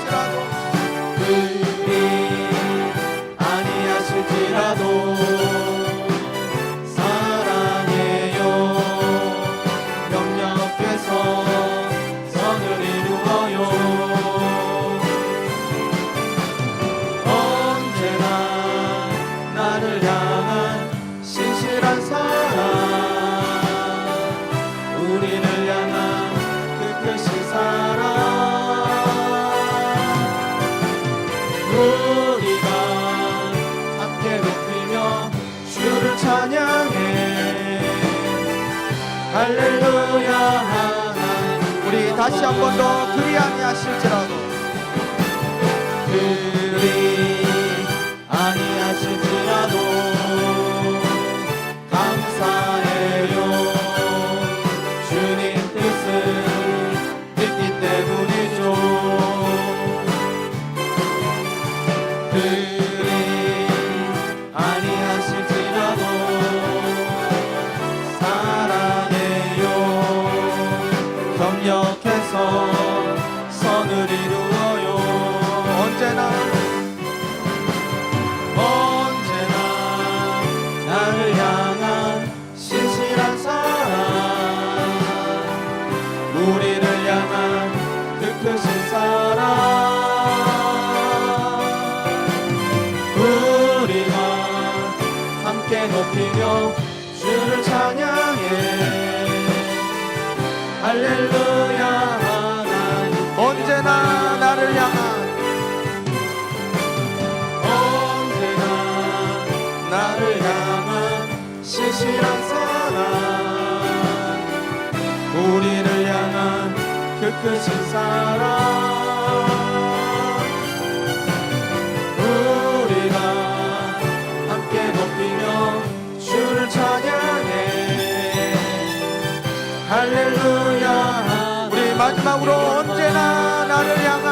아니하실지라도 그리 아니하실지라도 사랑해요. 협력해서 선을 이루어요. 언제나 나를 향한 신실한 사랑, 우리를 향한 그 크신 사랑, 우리가 함께 높이며 주를 찬양해. 할렐루야 하나님. 우리 다시 한 번 더 그리 아니하실지라도 그리 아니하실지라도 감사해요. 주님 뜻을 믿기 때문이죠. 그리 아니하실지라도 사랑해요. 협력해서 선을 이루어요. 언제나 나를 향한 신실한 사랑, 우리를 향한 그 크신 사랑, 우리가 함께 높이며 주를 찬양해. 할렐루야 하나님. 언제나 나를 향한 나를 향한 신실한 사랑, 우리를 향한 그 크신 사랑, 우리가 함께 높이며 주를 찬양해. 할렐루야. 우리 마지막으로 언제나 나를 향한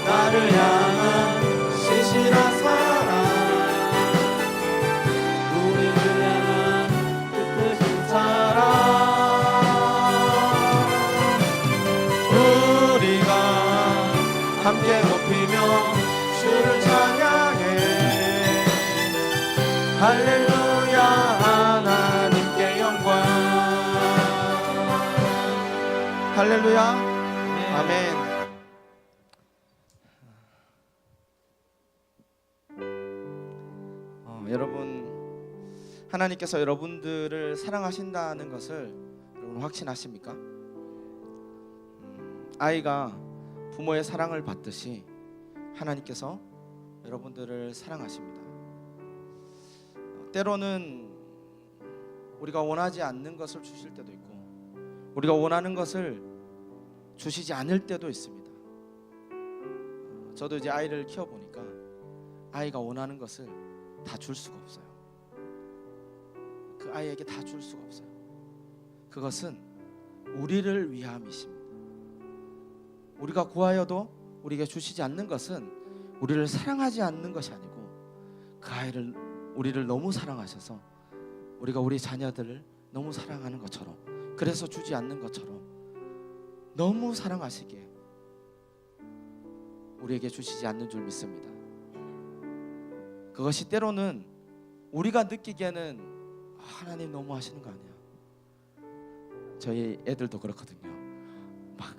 나를 향한 신실한 사랑, 우리를 향한 그 크신 사랑, 우리가 함께 높이며 주를 찬양해. 할렐루야 하나님께 영광. 할렐루야 아멘. 여러분, 하나님께서 여러분들을 사랑하신다는 것을 여러분 확신하십니까? 아이가 부모의 사랑을 받듯이 하나님께서 여러분들을 사랑하십니다. 때로는 우리가 원하지 않는 것을 주실 때도 있고 우리가 원하는 것을 주시지 않을 때도 있습니다. 저도 이제 아이를 키워보니까 아이가 원하는 것을 다 줄 수가 없어요. 그 아이에게 다 줄 수가 없어요. 그것은 우리를 위함이십니다. 우리가 구하여도 우리에게 주시지 않는 것은 우리를 사랑하지 않는 것이 아니고 그 아이를 우리를 너무 사랑하셔서 우리가 우리 자녀들을 너무 사랑하는 것처럼, 그래서 주지 않는 것처럼 너무 사랑하시기에 우리에게 주시지 않는 줄 믿습니다. 그것이 때로는 우리가 느끼기에는 하나님 너무 하시는 거 아니야. 저희 애들도 그렇거든요. 막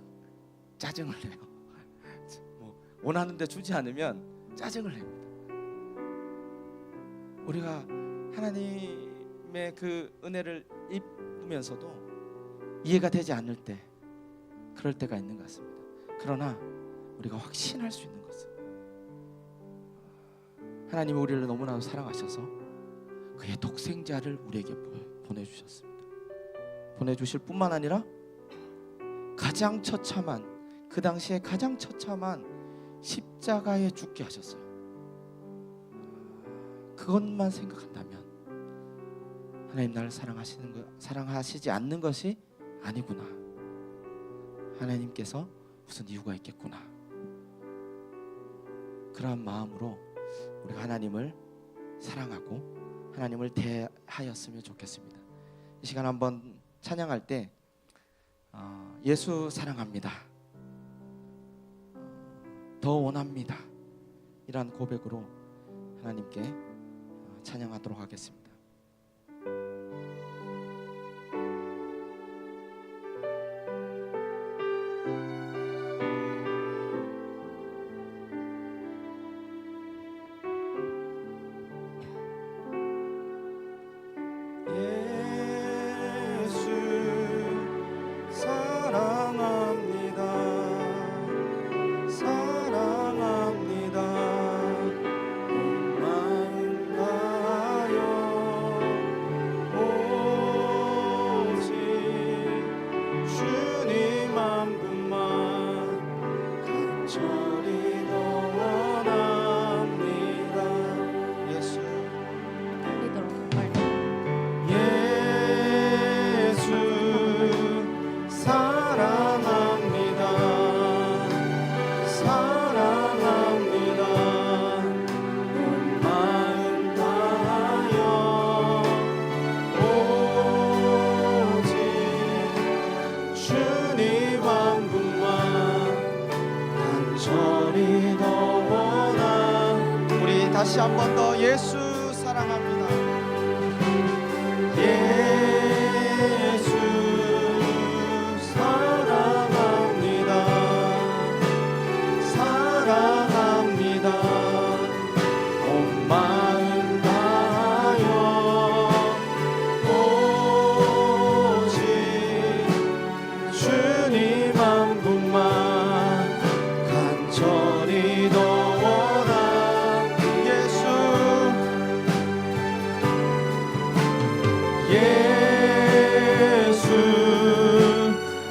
짜증을 내요. 뭐 원하는데 주지 않으면 짜증을 냅니다. 우리가 하나님의 그 은혜를 입으면서도 이해가 되지 않을 때, 그럴 때가 있는 것 같습니다. 그러나 우리가 확신할 수 있는 것은 하나님이 우리를 너무나도 사랑하셔서 그의 독생자를 우리에게 보내주셨습니다. 보내주실 뿐만 아니라 가장 처참한, 그 당시에 가장 처참한 십자가에 죽게 하셨어요. 그것만 생각한다면 하나님 나를 사랑하시지 않는 것이 아니구나. 하나님께서 무슨 이유가 있겠구나. 그러한 마음으로 우리가 하나님을 사랑하고 하나님을 대하였으면 좋겠습니다. 이 시간 한번 찬양할 때 예수 사랑합니다, 더 원합니다, 이러한 고백으로 하나님께 찬양하도록 하겠습니다. 예수 사랑합니다. 사랑합니다. 온 마음 다하여 오직 주님 한 분만 간절히 더 원합니다. 예수 달리도록 빨리. 예수 사랑합니다. 사랑합니다. 온 마음 다하여 오직 주님 한 분만 간절히 더 원하. 우리 다시 한 번 더 예수 사랑합니다. 예수 사랑합니다. 사랑합니다. 온 마음 다하여 오직 주님 한 분만 간절히 더 원하. 예수 예수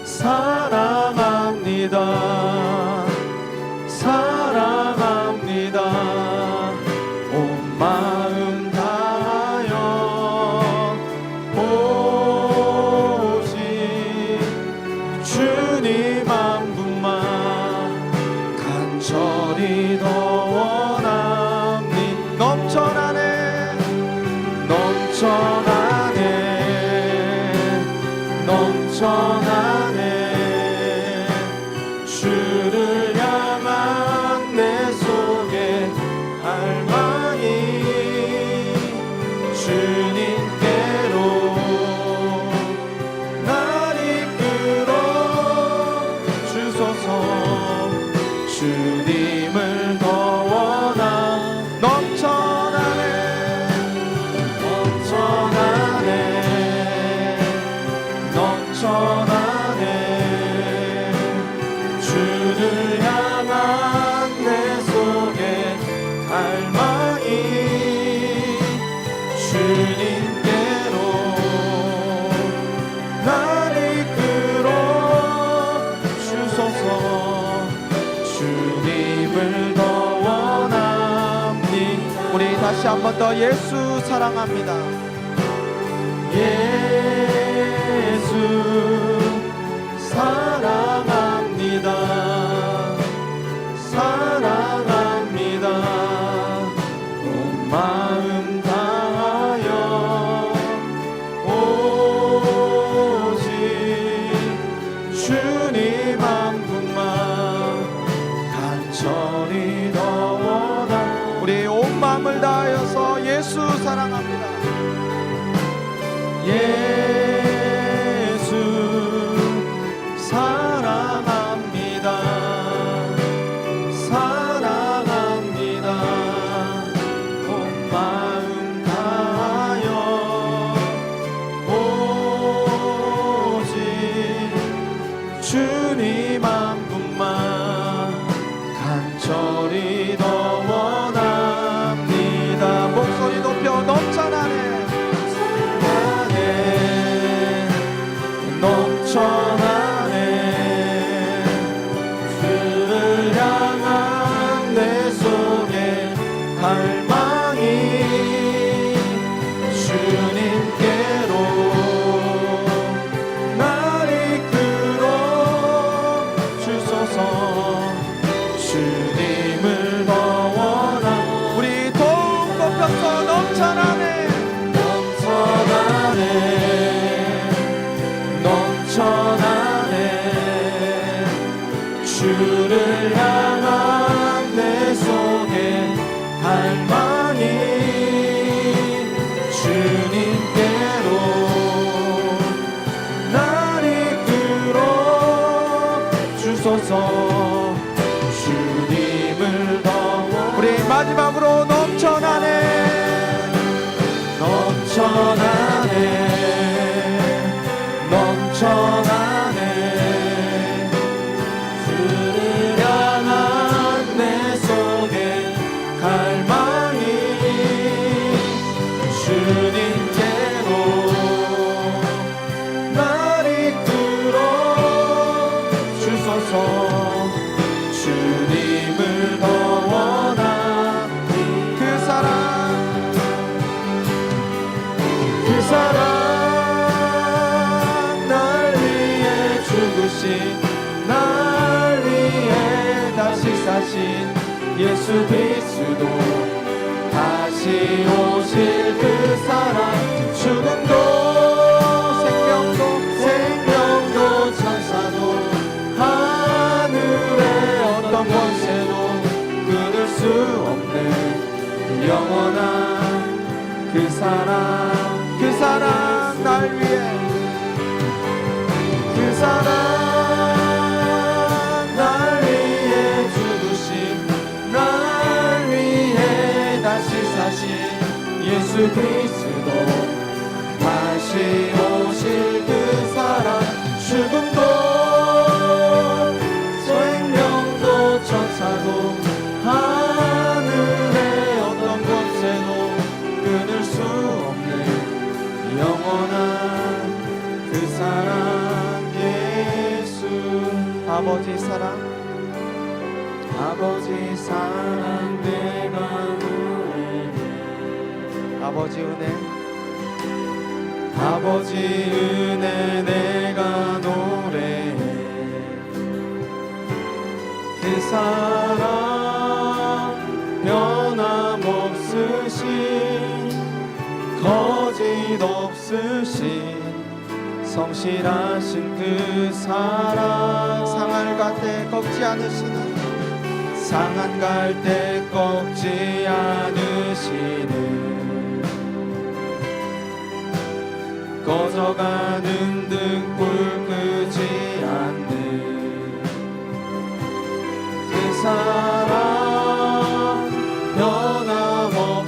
사랑합니다. 사랑합니다. 온 마음 다하여 오직 주님 한 분만 간절히 더 원합니다. 넘쳐나네 넘쳐나네 넘쳐나네 주를 향한 내 속에 갈망이 주님께로 날 이끌어 주소서. 주님을 더 원하. 넘쳐나네 넘쳐나네 넘쳐나네 주를 향한 내 속에 갈망이 주님께로 날 이끌어 주소서. 주님을 더 원합니다. 우리 다시 한 번 더 예수 사랑합니다. 예수 사랑합니다. 사랑합니다. 온 마음 다하여 오직 주님 한 분만 간절히 더 원하. 우리 온 마음을 다하여서 예수 사랑합니다. 예수 사랑합니다. 사랑합니다. 온 마음 다하여 오직 주님 한 분만 간절히 더 원합니다. 목소리 높여 넘쳐나네 넘쳐나네 주를 향한 내 속에 갈망이 주님께로 날 이끌어 주소서. 주님을 더 청하네. 주를 향한 내 속에 갈망이 주님께로 날 이끌어 주소서. 주님을 더 원하니 그 사랑 날 위해 죽으신 날 위해 다시 사신 예수 그리스도 다시 오실 그 사랑 죽음도 생명도 천사도 하늘의 어떤 권세도 끊을 수 없는 영원한 그 사랑 날 위해 그 사랑 날 위해 죽으신 날 위해 다시 사신 예수 그리스도 다시 오실 그 사랑 죽음도 생명도 천사도 하늘의 어떤 권세도 끊을 수 없는 영원한 그 사랑 예수. 아버지 사랑 내가 노래해. 아버지 은혜 내가 노래해. 그 사랑 변함없으신 거짓 없으신 성실하신 그 사랑 상한 갈 때 꺾지 않으시는 꺼져가는 등불 끄지 않는 그 사랑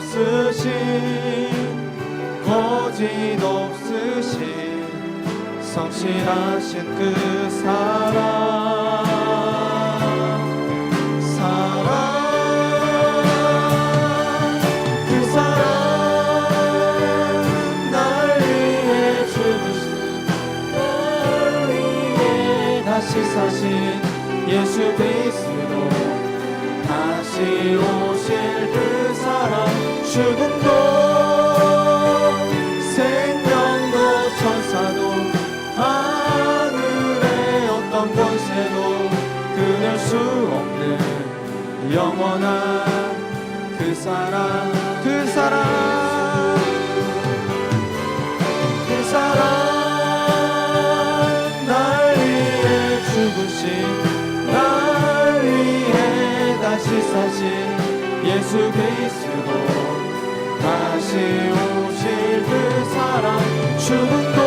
변함없으신 거짓 없으신 성실하신 그 사랑 날 위해 죽으신 날 위해 다시 사신 예수 그리스도 다시 오실 그 사랑 죽음도 생명도 천사도 하늘의 어떤 권세도 끊을 수 없는 영원한 그 사랑 날 위해 죽으신 날 위해 다시 사신 예수 그리스도 다시 오실 그 사랑 죽음도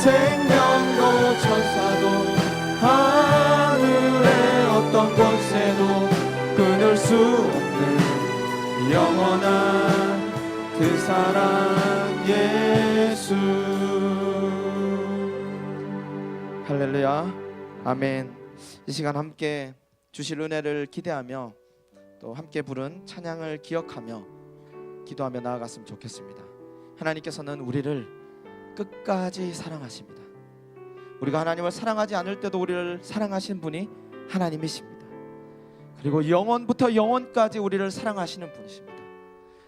생명도 천사도 하늘의 어떤 권세도 끊을 수 없는 영원한 그 사랑 예수. 할렐루야 아멘. 이 시간 함께 주실 은혜를 기대하며 또 함께 부른 찬양을 기억하며 기도하며 나아갔으면 좋겠습니다. 하나님께서는 우리를 끝까지 사랑하십니다. 우리가 하나님을 사랑하지 않을 때도 우리를 사랑하신 분이 하나님이십니다. 그리고 영원부터 영원까지 우리를 사랑하시는 분이십니다.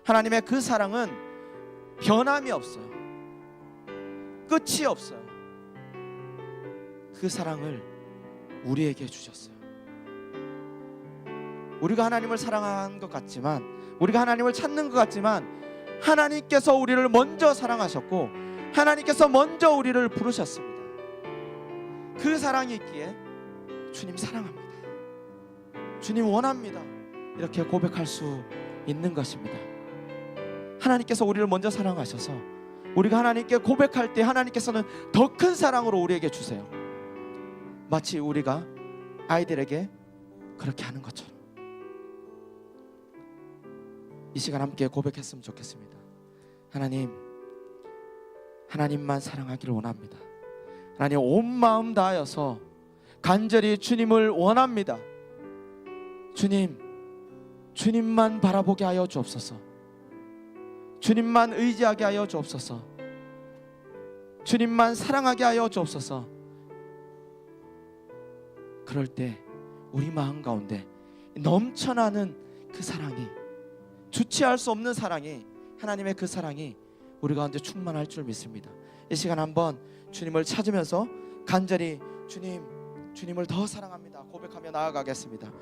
하나님의 그 사랑은 변함이 없어요. 끝이 없어요. 그 사랑을 우리에게 주셨어요. 우리가 하나님을 사랑한 것 같지만, 우리가 하나님을 찾는 것 같지만, 하나님께서 우리를 먼저 사랑하셨고 하나님께서 먼저 우리를 부르셨습니다. 그 사랑이 있기에 주님 사랑합니다, 주님 원합니다, 이렇게 고백할 수 있는 것입니다. 하나님께서 우리를 먼저 사랑하셔서 우리가 하나님께 고백할 때 하나님께서는 더 큰 사랑으로 우리에게 주세요. 마치 우리가 아이들에게 그렇게 하는 것처럼. 이 시간 함께 고백했으면 좋겠습니다. 하나님, 하나님만 사랑하기를 원합니다. 하나님 온 마음 다하여서 간절히 주님을 원합니다. 주님만 바라보게 하여 주옵소서. 주님만 의지하게 하여 주옵소서. 주님만 사랑하게 하여 주옵소서. 그럴 때 우리 마음 가운데 넘쳐나는 그 사랑이, 주체할 수 없는 사랑이, 하나님의 그 사랑이 우리 가운데 충만할 줄 믿습니다. 이 시간 한번 주님을 찾으면서 간절히 주님을 더 사랑합니다 고백하며 나아가겠습니다.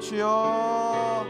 주여,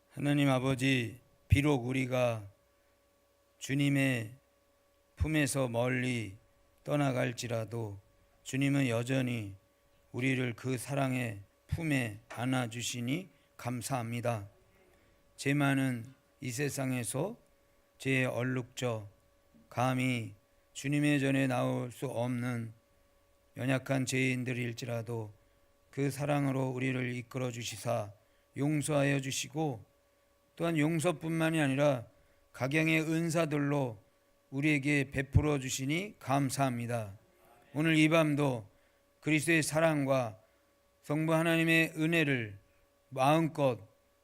하나님 아버지, 비록 우리가 주님의 품에서 멀리 떠나갈지라도 주님은 여전히 우리를 그 사랑의 품에 안아주시니 감사합니다. 죄 많은 이 세상에서 죄에 얼룩져 감히 주님의 전에 나올 수 없는 연약한 죄인들일지라도 그 사랑으로 우리를 이끌어 주시사 용서하여 주시고, 또한 용서뿐만이 아니라 각양의 은사들로 우리에게 베풀어 주시니 감사합니다. 오늘 이 밤도 그리스도의 사랑과 성부 하나님의 은혜를 마음껏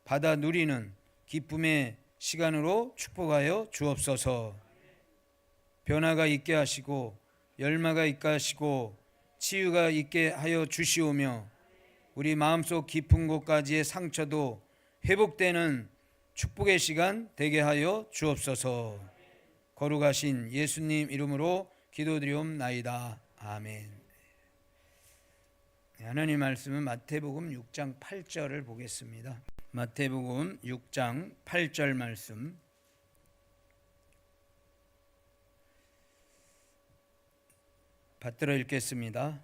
받아 누리는 기쁨의 시간으로 축복하여 주옵소서. 변화가 있게 하시고 열마가 있게 하시고 치유가 있게 하여 주시오며, 우리 마음속 깊은 곳까지의 상처도 회복되는 축복의 시간 되게 하여 주옵소서. 거룩하신 예수님 이름으로 기도드리옵나이다. 아멘. 하나님 말씀은 마태복음 6장 8절을 보겠습니다. 마태복음 6장 8절 말씀, 받들어 읽겠습니다.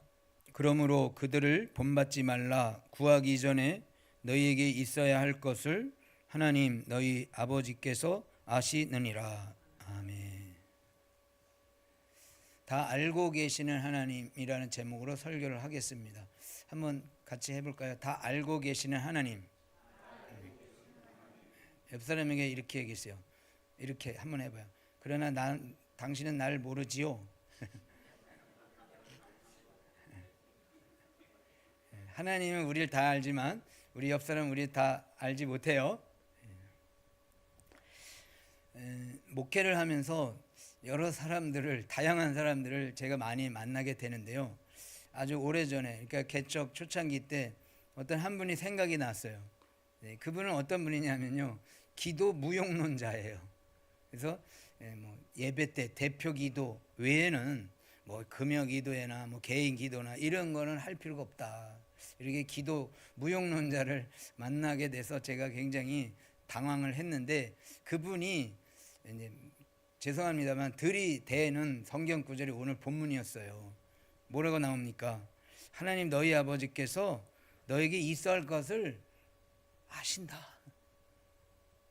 그러므로 그들을 본받지 말라. 구하기 전에 너희에게 있어야 할 것을 하나님 너희 아버지께서 아시느니라. 아멘. 다 알고 계시는 하나님이라는 제목으로 설교를 하겠습니다. 한번 같이 해볼까요? 다 알고 계시는 하나님. 옆 사람에게 이렇게 얘기했어요. 이렇게 한번 해봐요. 그러나 당신은 날 모르지요. 하나님은 우리를 다 알지만 우리 옆 사람은 우리 다 알지 못해요. 목회를 하면서 여러 사람들을, 다양한 사람들을 제가 많이 만나게 되는데요. 아주 오래전에, 그러니까 개척 초창기 때 어떤 한 분이 생각이 났어요. 그분은 어떤 분이냐면요, 기도 무용론자예요. 그래서 예배 때 대표 기도 외에는 금요 기도회나 개인 기도나 이런 거는 할 필요가 없다, 이렇게 기도 무용론자를 만나게 돼서 제가 굉장히 당황을 했는데, 그분이 이제 죄송합니다만 들이대는 성경 구절이 오늘 본문이었어요. 뭐라고 나옵니까? 하나님 너희 아버지께서 너에게 있어야 할 것을 아신다.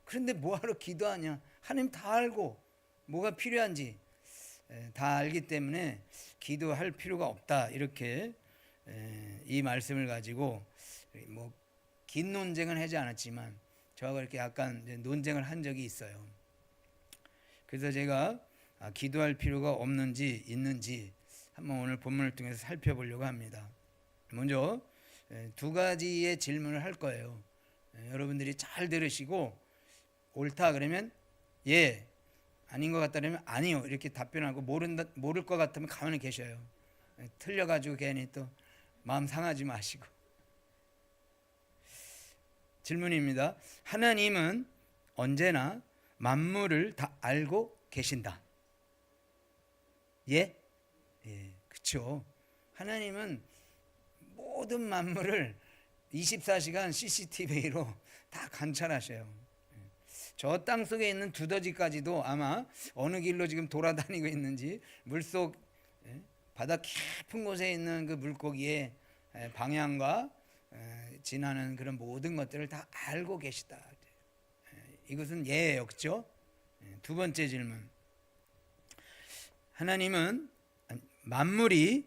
그런데 뭐하러 기도하냐? 하나님 다 알고 뭐가 필요한지 다 알기 때문에 기도할 필요가 없다. 이렇게 이 말씀을 가지고 뭐 긴 논쟁은 하지 않았지만 저하고 이렇게 약간 논쟁을 한 적이 있어요. 그래서 제가 기도할 필요가 없는지 있는지 한번 오늘 본문을 통해서 살펴보려고 합니다. 먼저 두 가지의 질문을 할 거예요. 여러분들이 잘 들으시고 옳다 그러면 예, 아닌 것 같다 그러면 아니요 이렇게 답변하고 모를 것 같으면 가만히 계셔요. 틀려가지고 괜히 또 마음 상하지 마시고. 질문입니다. 하나님은 언제나 만물을 다 알고 계신다. 예? 예, 그렇죠. 하나님은 모든 만물을 24시간 CCTV로 다 관찰하셔요. 저 땅 속에 있는 두더지까지도 아마 어느 길로 지금 돌아다니고 있는지 물속 바다 깊은 곳에 있는 그 물고기의 방향과 지나는 그런 모든 것들을 다 알고 계시다. 이것은 예예요, 그렇죠? 두 번째 질문. 하나님은 만물이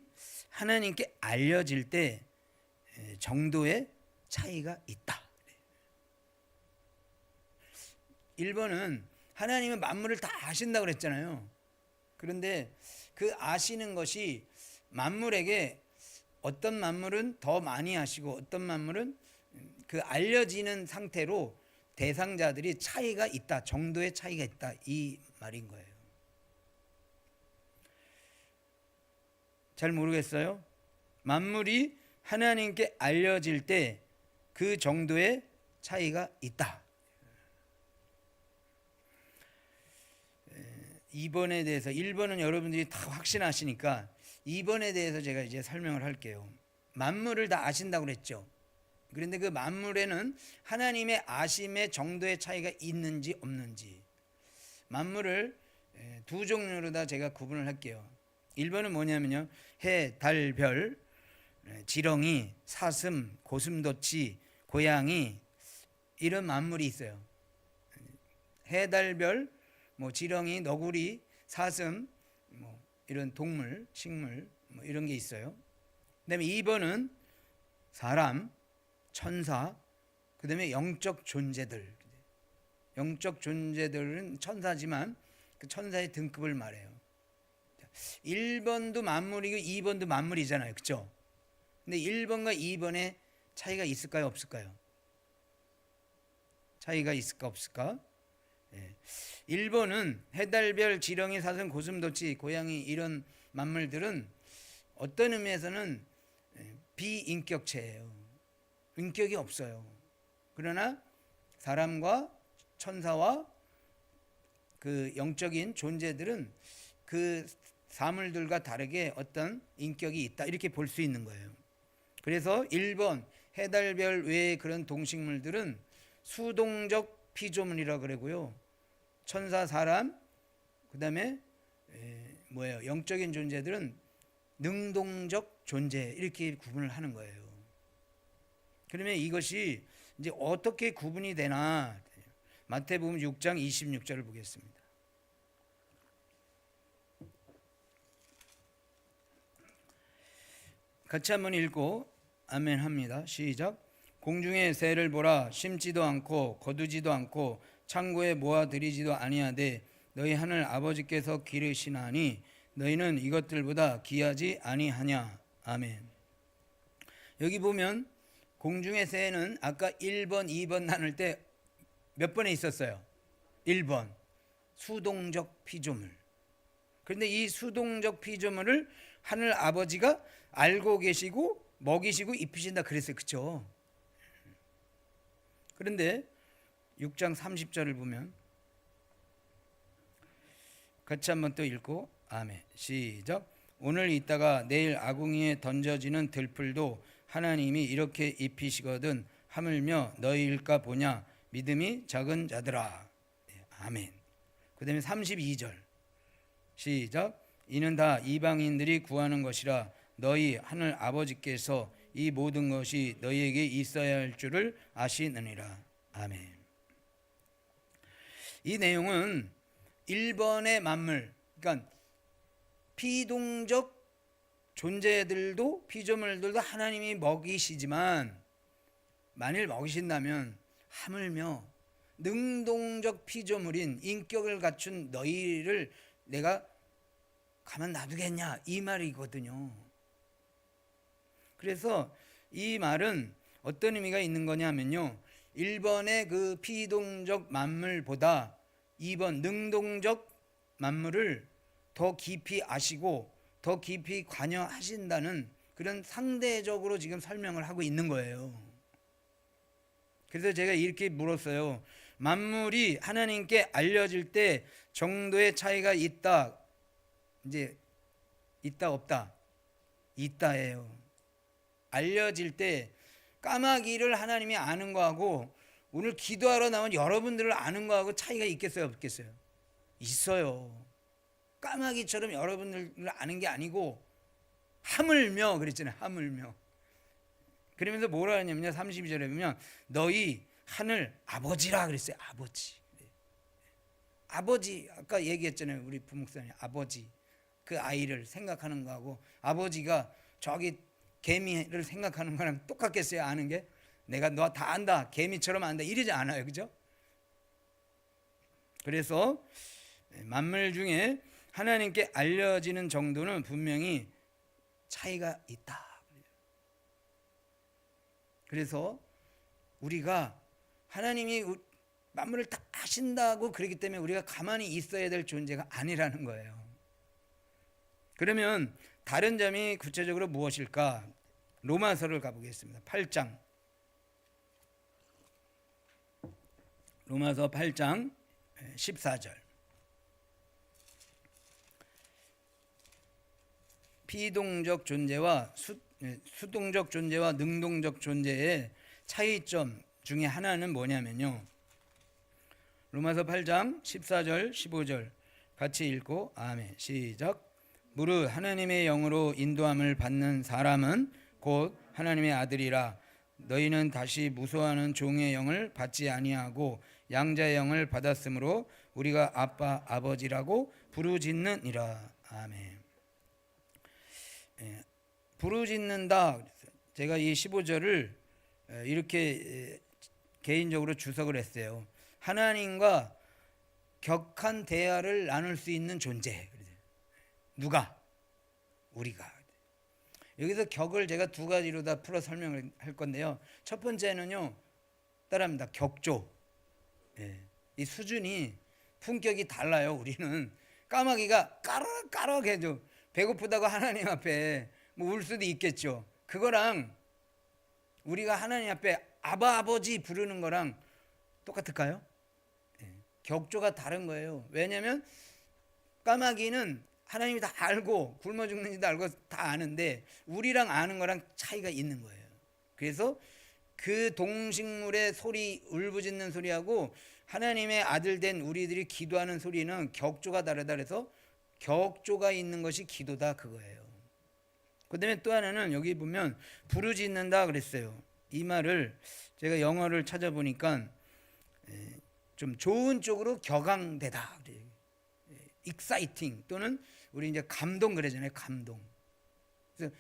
하나님께 알려질 때 정도의 차이가 있다. 1번은 하나님은 만물을 다 아신다고 그랬잖아요. 그런데 그 아시는 것이 만물에게 어떤 만물은 더 많이 아시고 어떤 만물은 그 알려지는 상태로 대상자들이 차이가 있다. 정도의 차이가 있다. 이 말인 거예요. 잘 모르겠어요? 만물이 하나님께 알려질 때 그 정도의 차이가 있다. 2번에 대해서 1번은 여러분들이 다 확신하시니까 2번에 대해서 제가 이제 설명을 할게요. 만물을 다 아신다고 그랬죠. 그런데 그 만물에는 하나님의 아심의 정도의 차이가 있는지 없는지 만물을 두 종류로 다 제가 구분을 할게요. 1번은 뭐냐면요. 해, 달, 별, 지렁이, 사슴, 고슴도치, 고양이 이런 만물이 있어요. 해, 달, 별, 뭐 지렁이, 너구리, 사슴 뭐 이런 동물, 식물 뭐 이런 게 있어요. 그다음에 2번은 사람, 천사, 그다음에 영적 존재들. 영적 존재들은 천사지만 그 천사의 등급을 말해요. 1번도 만물이고 2번도 만물이잖아요. 그렇죠? 근데 1번과 2번에 차이가 있을까요, 없을까요? 차이가 있을까 없을까? 1번은 해달별, 지렁이, 사슴, 고슴도치, 고양이 이런 만물들은 어떤 의미에서는 비인격체예요. 인격이 없어요. 그러나 사람과 천사와 그 영적인 존재들은 그 사물들과 다르게 어떤 인격이 있다. 이렇게 볼 수 있는 거예요. 그래서 1번 해달별 외의 그런 동식물들은 수동적 피조물이라 그러고요. 천사, 사람, 그다음에 영적인 존재들은 능동적 존재 이렇게 구분을 하는 거예요. 그러면 이것이 이제 어떻게 구분이 되나? 마태복음 6장 26절을 보겠습니다. 같이 한번 읽고 아멘 합니다. 시작. 공중의 새를 보라. 심지도 않고 거두지도 않고 창고에 모아 들이지도 아니하되 너희 하늘 아버지께서 기르시나니 너희는 이것들보다 귀하지 아니하냐. 아멘. 여기 보면 공중의 새는 아까 1번, 2번 나눌 때 몇 번에 있었어요? 1번. 수동적 피조물. 그런데 이 수동적 피조물을 하늘 아버지가 알고 계시고 먹이시고 입히신다 그랬어요. 그렇죠? 그런데 6장 30절을 보면 같이 한번 또 읽고 아멘. 시작. 오늘 있다가 내일 아궁이에 던져지는 들풀도 하나님이 이렇게 입히시거든 하물며 너희일까 보냐. 믿음이 작은 자들아. 아멘. 그 다음에 32절 시작. 이는 다 이방인들이 구하는 것이라 너희 하늘 아버지께서 이 모든 것이 너희에게 있어야 할 줄을 아시느니라. 아멘. 이 내용은 1번의 만물, 그러니까 피동적 존재들도 피조물들도 하나님이 먹이시지만 만일 먹이신다면 하물며 능동적 피조물인 인격을 갖춘 너희를 내가 가만 놔두겠냐 이 말이거든요. 그래서 이 말은 어떤 의미가 있는 거냐면요, 1번의 그 피동적 만물보다 2번 능동적 만물을 더 깊이 아시고 더 깊이 관여하신다는 그런 상대적으로 지금 설명을 하고 있는 거예요. 그래서 제가 이렇게 물었어요. 만물이 하나님께 알려질 때 정도의 차이가 있다, 이제 있다 없다? 있다예요. 알려질 때 까마귀를 하나님이 아는 거하고 오늘 기도하러 나온 여러분들을 아는 거하고 차이가 있겠어요 없겠어요? 있어요. 까마귀처럼 여러분들을 아는 게 아니고 하물며 그랬잖아요. 하물며. 그러면서 뭐라 하냐면요, 32절에 보면 너희 하늘 아버지라 그랬어요. 아버지. 아버지, 아까 얘기했잖아요. 우리 부목사님 아버지. 그 아이를 생각하는 거하고 아버지가 저기 개미를 생각하는 거랑 똑같겠어요? 아는 게? 내가 너 다 안다, 개미처럼 안다 이러지 않아요. 그죠? 그래서 만물 중에 하나님께 알려지는 정도는 분명히 차이가 있다. 그래서 우리가 하나님이 만물을 다 아신다고 그러기 때문에 우리가 가만히 있어야 될 존재가 아니라는 거예요. 그러면 다른 점이 구체적으로 무엇일까? 로마서를 가보겠습니다. 8장. 로마서 8장 14절. 피동적 존재와 수동적 존재와 능동적 존재의 차이점 중에 하나는 뭐냐면요, 로마서 8장 14절 15절 같이 읽고 아멘. 시작. 무릇 하나님의 영으로 인도함을 받는 사람은 곧 하나님의 아들이라. 너희는 다시 무소하는 종의 영을 받지 아니하고 양자의 영을 받았으므로 우리가 아빠 아버지라고 부르짖느니라. 아멘. 부르짖는다. 제가 이 15절을 이렇게 개인적으로 주석을 했어요. 하나님과 격한 대화를 나눌 수 있는 존재. 누가? 우리가. 여기서 격을 제가 두 가지로 다 풀어 설명을 할 건데요. 첫 번째는요, 따라합니다. 격조. 이 수준이 품격이 달라요. 우리는 까마귀가 까락까락해져 배고프다고 하나님 앞에 뭐 울 수도 있겠죠. 그거랑 우리가 하나님 앞에 아바 아버지 부르는 거랑 똑같을까요? 격조가 다른 거예요. 왜냐하면 까마귀는 하나님이 다 알고 굶어 죽는지도 알고 다 아는데 우리랑 아는 거랑 차이가 있는 거예요. 그래서 그 동식물의 소리, 울부짖는 소리하고 하나님의 아들 된 우리들이 기도하는 소리는 격조가 다르다. 그래서 격조가 있는 것이 기도다 그거예요. 그 다음에 또 하나는 여기 보면 부르짖는다 그랬어요. 이 말을 제가 영어를 찾아보니까 좀 좋은 쪽으로 격앙되다, exciting 또는 우리 이제 감동 그러잖아요. 감동. 그래서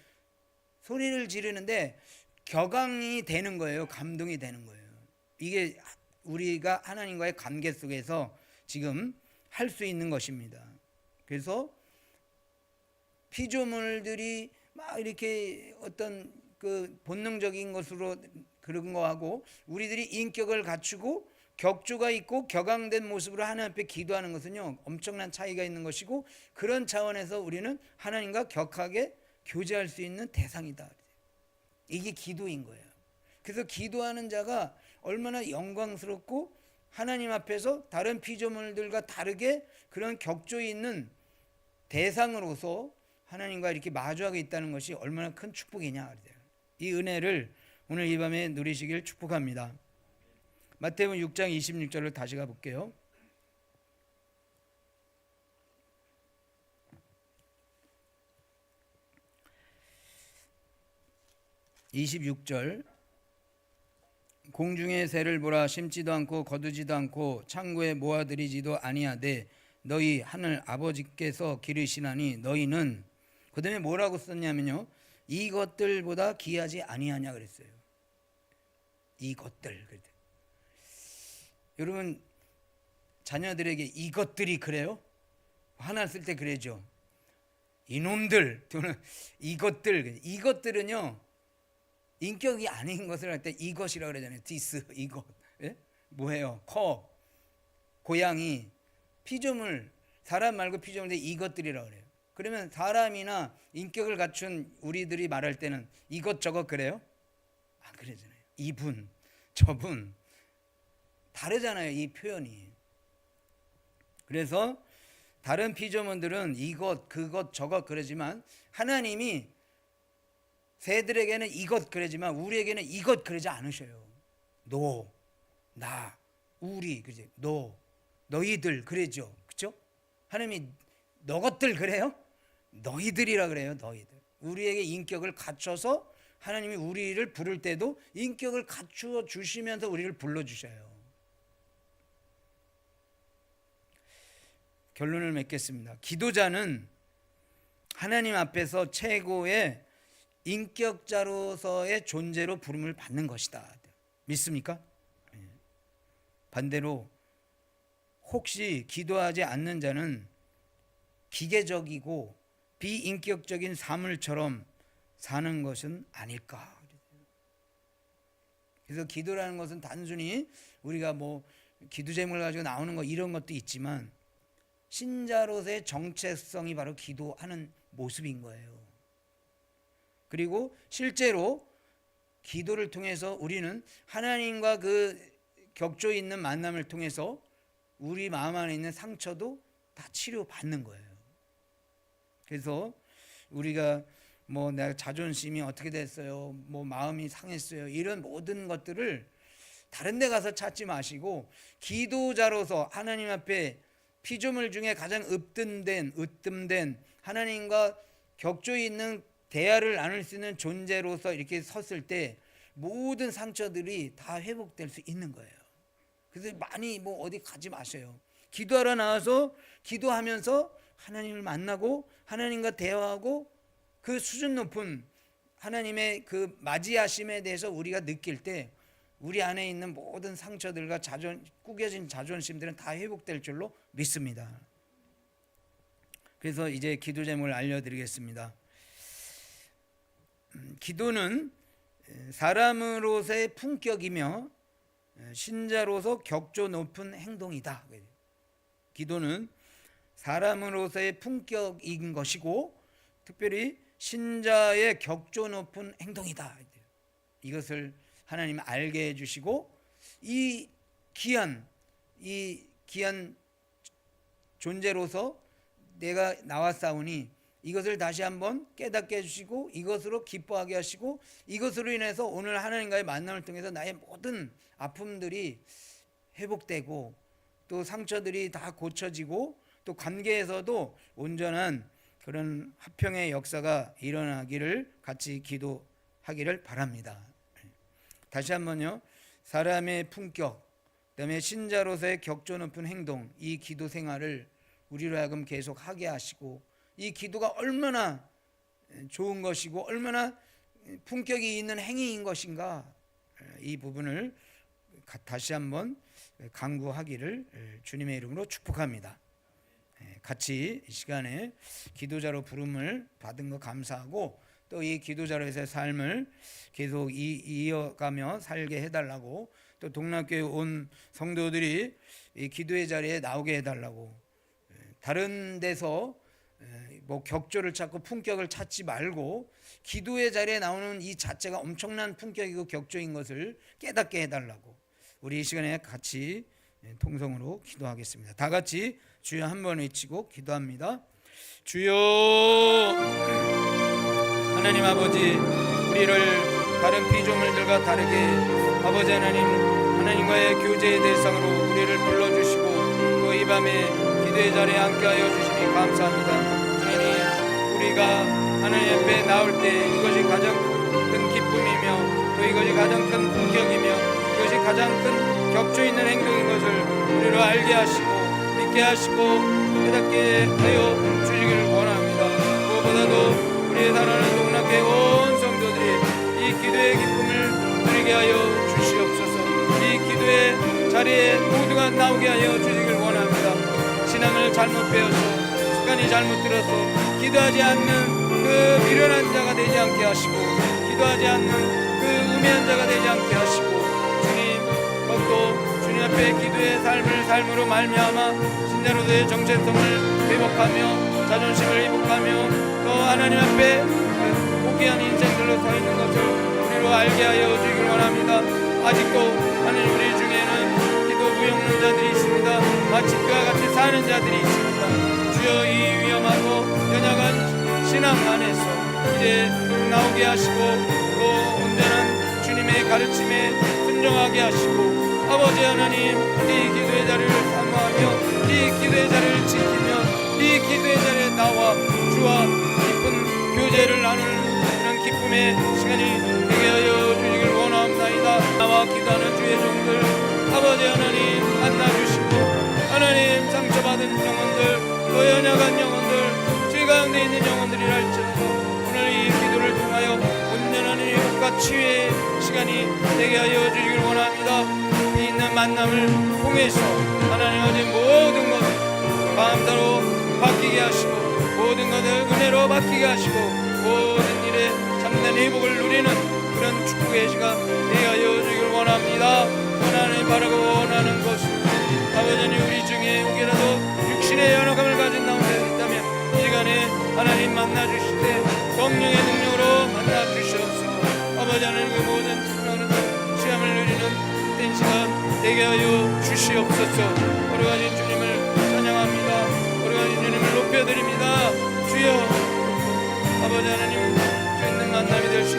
소리를 지르는데 격앙이 되는 거예요. 감동이 되는 거예요. 이게 우리가 하나님과의 관계 속에서 지금 할 수 있는 것입니다. 그래서 피조물들이 막 이렇게 어떤 그 본능적인 것으로 그런 거하고 우리들이 인격을 갖추고 격조가 있고 격앙된 모습으로 하나님 앞에 기도하는 것은요, 엄청난 차이가 있는 것이고 그런 차원에서 우리는 하나님과 격하게 교제할 수 있는 대상이다. 이게 기도인 거예요. 그래서 기도하는 자가 얼마나 영광스럽고 하나님 앞에서 다른 피조물들과 다르게 그런 격조 있는 대상으로서 하나님과 이렇게 마주하고 있다는 것이 얼마나 큰 축복이냐. 이 은혜를 오늘 이 밤에 누리시길 축복합니다. 마태복음 6장 26절을 다시 가볼게요. (26절) 공중의 새를 보라. 심지도 않고 거두지도 않고 창고에 모아들이지도 아니하되 너희 하늘 아버지께서 기르시나니 너희는, 그 다음에 뭐라고 썼냐면요, 이것들보다 귀하지 아니하냐 그랬어요. 이것들. 여러분, 자녀들에게 이것들이 그래요? 화났을 때 그러죠. 이놈들 또는 이것들. 이것들은요, 인격이 아닌 것을 할 때 이것이라고 그러잖아요. 디스, 이것. 예? 뭐예요? 컵, 고양이, 피조물, 사람 말고 피조물인데 이것들이라고 그래요. 그러면 사람이나 인격을 갖춘 우리들이 말할 때는 이것저것 그래요? 안 그러잖아요. 이분, 저분 다르잖아요, 이 표현이. 그래서 다른 피조물들은 이것, 그것, 저것 그러지만 하나님이 새들에게는 이것 그러지만 우리에게는 이것 그러지 않으셔요. 너, 나, 우리, 그지? 너, 너희들 그러죠, 그렇죠? 하나님이 너것들 그래요? 너희들이라 그래요, 너희들. 우리에게 인격을 갖춰서 하나님이 우리를 부를 때도 인격을 갖추어 주시면서 우리를 불러주셔요. 결론을 맺겠습니다. 기도자는 하나님 앞에서 최고의 인격자로서의 존재로 부름을 받는 것이다. 믿습니까? 반대로 혹시 기도하지 않는 자는 기계적이고 비인격적인 사물처럼 사는 것은 아닐까. 그래서 기도라는 것은 단순히 우리가 뭐 기도 제목을 가지고 나오는 거 이런 것도 있지만 신자로서의 정체성이 바로 기도하는 모습인 거예요. 그리고 실제로 기도를 통해서 우리는 하나님과 그 격조 있는 만남을 통해서 우리 마음 안에 있는 상처도 다 치료받는 거예요. 그래서 우리가 뭐 내가 자존심이 어떻게 됐어요, 뭐 마음이 상했어요, 이런 모든 것들을 다른 데 가서 찾지 마시고 기도자로서 하나님 앞에 피조물 중에 가장 으뜸된 하나님과 격조 있는 대화를 나눌 수 있는 존재로서 이렇게 섰을 때 모든 상처들이 다 회복될 수 있는 거예요. 그래서 많이 뭐 어디 가지 마세요. 기도하러 나와서 기도하면서 하나님을 만나고 하나님과 대화하고 그 수준 높은 하나님의 그 맞이하심에 대해서 우리가 느낄 때 우리 안에 있는 모든 상처들과 구겨진 자존심들은 다 회복될 줄로 믿습니다. 그래서 이제 기도 제목을 알려드리겠습니다. 기도는 사람으로서의 품격이며 신자로서 격조 높은 행동이다. 기도는 사람으로서의 품격인 것이고 특별히 신자의 격조 높은 행동이다. 이것을 하나님 알게 해주시고 이 귀한 존재로서 내가 나왔사오니 이것을 다시 한번 깨닫게 해주시고 이것으로 기뻐하게 하시고 이것으로 인해서 오늘 하나님과의 만남을 통해서 나의 모든 아픔들이 회복되고 또 상처들이 다 고쳐지고 또 관계에서도 온전한 그런 화평의 역사가 일어나기를 같이 기도하기를 바랍니다. 다시 한번요. 사람의 품격, 그다음에 신자로서의 격조 높은 행동, 이 기도 생활을 우리로 하여금 계속 하게 하시고 이 기도가 얼마나 좋은 것이고 얼마나 품격이 있는 행위인 것인가, 이 부분을 다시 한번 강구하기를 주님의 이름으로 축복합니다. 같이 이 시간에 기도자로 부름을 받은 거 감사하고 또 이 기도자로서의 삶을 계속 이어가며 살게 해달라고, 또 동락교회 온 성도들이 이 기도의 자리에 나오게 해달라고, 다른 데서 뭐 격조를 찾고 품격을 찾지 말고 기도의 자리에 나오는 이 자체가 엄청난 품격이고 격조인 것을 깨닫게 해달라고, 우리 이 시간에 같이 통성으로 기도하겠습니다. 다 같이 주여 한번 외치고 기도합니다. 주여, 하나님 아버지, 우리를 다른 피조물들과 다르게 아버지 하나님과의 교제의 대상으로 우리를 불러주시고 또 이 밤에 기도의 자리에 함께하여 주시니 감사합니다. 하나님, 우리가 하나님 앞에 나올 때 이것이 가장 큰 기쁨이며 또 이것이 가장 큰 품격이며 이것이 가장 큰 격조 있는 행동인 것을 우리로 알게 하시고 믿게 하시고 깨닫게 하여 주시기를 원합니다. 무엇보다도 우리의 사랑하는 동락회 온 성도들이 이 기도의 기쁨을 누리게 하여 주시옵소서. 이 기도의 자리에 모두가 나오게 하여 주시기를 원합니다. 신앙을 잘못 배워서 습관이 잘못 들어서 기도하지 않는 그 미련한 자가 되지 않게 하시고 기도하지 않는 그 우매한 자가 되지 않게 하시고 주님 더욱더 주님 앞에 기도의 삶을 삶으로 말미암아 신자로서의 정체성을 회복하며 자존심을 회복하며 또 하나님 앞에 고귀한 인생들로 서 있는 것을 우리로 알게 하여 주기를 원합니다. 아직도 하나님 우리 중에는 기도 무용는 자들이 있습니다. 마치 그와 같이 사는 자들이 있습니다. 주여 이 위험하고 연약한 신앙 안에서 이제 나오게 하시고 또 온전한 주님의 가르침에 순종하게 하시고 아버지 하나님 이 기도의 자리를 사모하며 이 기도의 자리를 지키며 이 기도의 자리에 나와 주와 깊은 교제를 나누는 그런 기쁨의 시간이 되게 하여 주시길 원합니다. 나와 기도하는 주의 종들 아버지 하나님 만나주시고 하나님 상처받은 영혼들 또 연약한 영혼들 죄 가운데 있는 영혼들이라 할지라도 오늘 이 기도를 통하여 온전한 회복과 치유의 시간이 되게 하여 주시길 원합니다. 이 있는 만남을 통해서 하나님 아버지 모든 것을 감사로 바뀌게 하시고 모든 것을 은혜로 바뀌게 하시고 모든 일에 참된 회복을 누리는 그런 축복의 시간 되게 하여 주시길 원합니다. 하나님 바라고 원하는 것은 아버지님 우리 중에 혹이라도 육신의 연약함을 가진 나오는 있다면 이 시간에 하나님 만나주실 때 성령의 능력으로 만나주시옵소서. 아버지 하나님 그 모든 특별한 시험을 누리는 된 시간 되게 하여 주시옵소서. 오래가신 주님을 찬양합니다. 오래가신 주님을 높여드립니다. 주여 아버지 하나님 주 있는 만남이 될 수